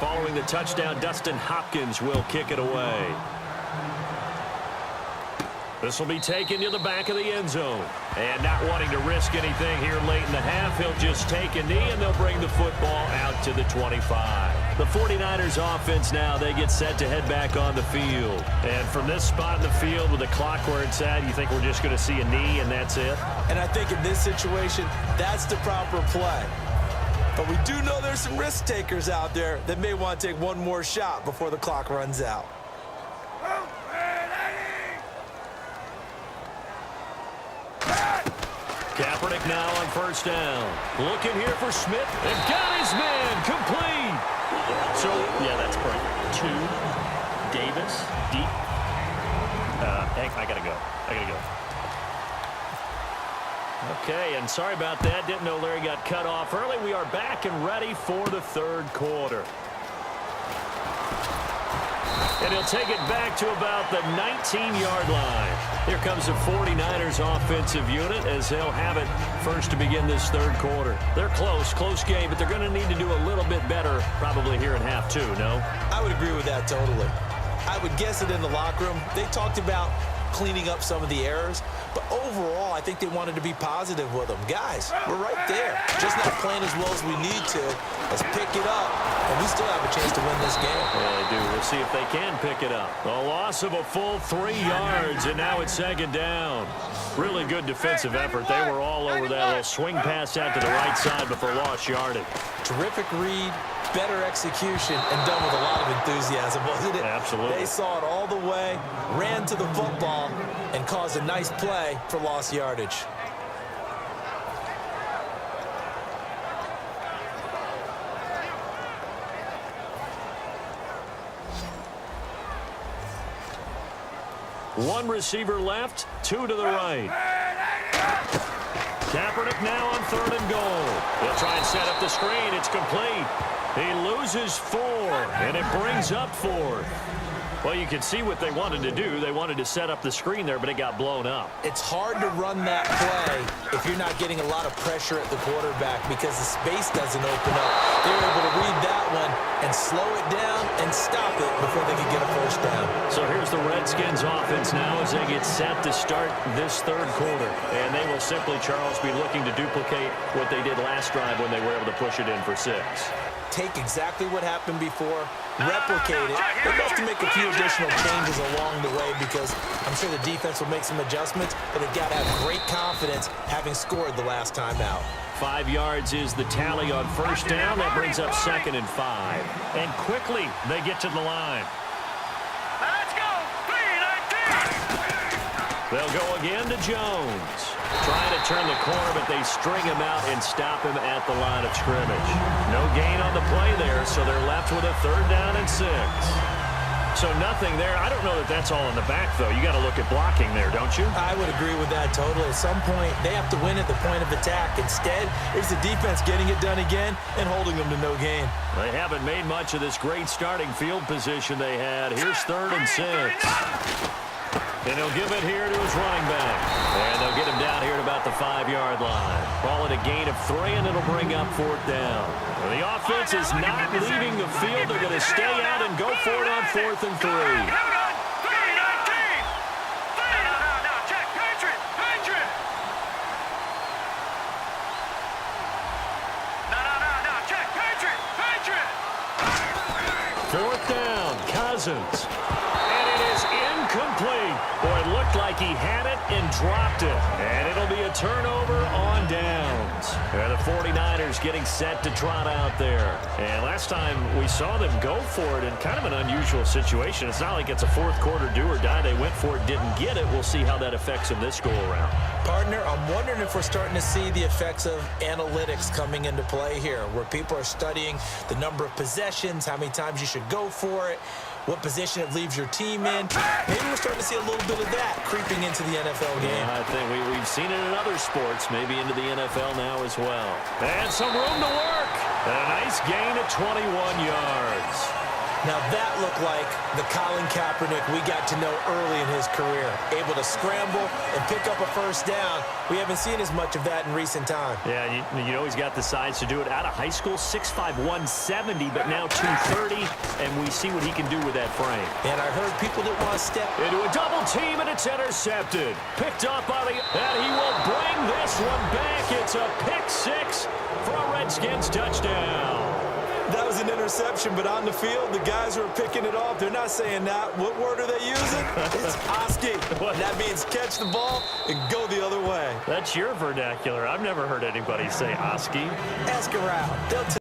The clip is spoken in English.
following the touchdown, Dustin Hopkins will kick it away. This will be taken to the back of the end zone. And not wanting to risk anything here late in the half, he'll just take a knee, and they'll bring the football out to the 25. The 49ers offense now, they get set to head back on the field. And from this spot in the field with the clock where it's at, you think we're just going to see a knee and that's it? And I think in this situation, that's the proper play. But we do know there's some risk takers out there that may want to take one more shot before the clock runs out. Kaepernick now on first down. Looking here for Smith. And got his man. Complete. So, yeah, that's correct. 2, Davis, deep. Hank, I got to go. Okay, and sorry about that. Didn't know Larry got cut off early. We are back and ready for the third quarter. And he'll take it back to about the 19-yard line. Here comes the 49ers offensive unit as they'll have it first to begin this third quarter. They're close game, but they're going to need to do a little bit better probably here in half two, no? I would agree with that totally. I would guess it in the locker room. They talked about cleaning up some of the errors, but overall, I think they wanted to be positive with them. Guys, we're right there. Just not playing as well as we need to. Let's pick it up, and we still have a chance to win this game. Yeah, they do. We'll see if they can pick it up. A loss of a full 3 yards, and now it's second down. Really good defensive effort. They were all over that little swing pass out to the right side before lost yardage. Terrific read, better execution, and done with a lot of enthusiasm, wasn't it? Absolutely. They saw it all the way, ran to the football, and caused a nice play for lost yardage. One receiver left, 2 to the right. Kaepernick now on 3rd and goal. He'll try and set up the screen. It's complete. He loses 4, and it brings up 4th. Well, you can see what they wanted to do. They wanted to set up the screen there, but it got blown up. It's hard to run that play if you're not getting a lot of pressure at the quarterback because the space doesn't open up. They were able to read that one and slow it down and stop it before they could get a first down. So here's the Redskins offense now as they get set to start this third quarter. And they will simply, Charles, be looking to duplicate what they did last drive when they were able to push it in for 6. Take exactly what happened before, replicate it. They have to make a few additional changes along the way because I'm sure the defense will make some adjustments, but they've got to have great confidence having scored the last time out. 5 yards is the tally on first down. That brings up 2nd and 5. And quickly, they get to the line. Let's go! 3-19! They'll go again to Jones. Trying to turn the corner, but they string him out and stop him at the line of scrimmage. No gain on the play there, so they're left with a 3rd down and 6. So nothing there. I don't know that that's all in the back, though. You got to look at blocking there, don't you? I would agree with that totally. At some point, they have to win at the point of attack. Instead, it's the defense getting it done again and holding them to no gain. They haven't made much of this great starting field position they had. Here's 3rd and 6. And he'll give it here to his running back. And they'll get him down here at about the 5-yard line. Call it a gain of 3, and it'll bring up 4th down. Well, the offense is not leaving the field. They're going to stay out and go for it on 4th and 3. Fourth down, Cousins. And it is incomplete. Boy, it looked like he had it and dropped it. And it'll be a turnover on downs. And the 49ers getting set to trot out there. And last time we saw them go for it in kind of an unusual situation. It's not like it's a fourth quarter do or die. They went for it, didn't get it. We'll see how that affects them this go-around. Partner, I'm wondering if we're starting to see the effects of analytics coming into play here, where people are studying the number of possessions, how many times you should go for it, what position it leaves your team in. Maybe we're starting to see a little bit of that creeping into the NFL game. Yeah, I think we've seen it in other sports, maybe into the NFL now as well. And some room to work. And a nice gain of 21 yards. Now that looked like the Colin Kaepernick we got to know early in his career. Able to scramble and pick up a first down. We haven't seen as much of that in recent time. Yeah, you know he's got the size to do it. Out of high school, 6'5", 170, but now 230, and we see what he can do with that frame. And I heard people that want to step Into a double team, and it's intercepted. Picked up by the... And he will bring this one back. It's a pick-6 for a Redskins touchdown. That was an interception, but on the field, the guys who are picking it off, they're not saying that. What word are they using? It's Oski. That means catch the ball and go the other way. That's your vernacular. I've never heard anybody say Oski. Ask around. They'll tell